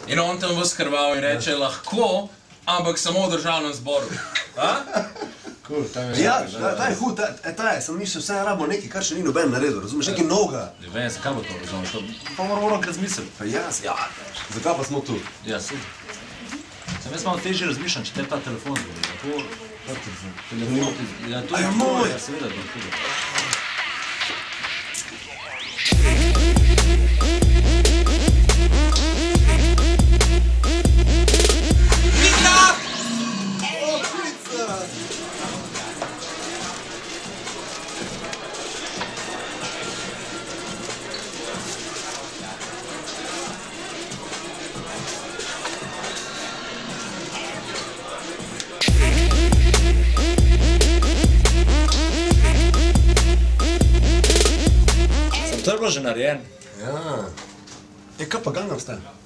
In on tam vas krval in reče, lahko, ampak samo v državnem zboru. Cool, ja, ta je hud, sem mislil, vse rabo nekaj, kar še ni noben naredil, razumeš, nekaj novega. Ne vem, zakaj bo to, razumeš, pa moramo razmisliti. Pa jaz, ja, zakaj pa smo tu? Ja, sem jaz malo težje razmišljam, če te ta telefon zvoli, tako... Telefon, ja, to je moj, ja, seveda, to je tudi. To je bilo že narejen. Ja. Kaj pa Gangnam Style?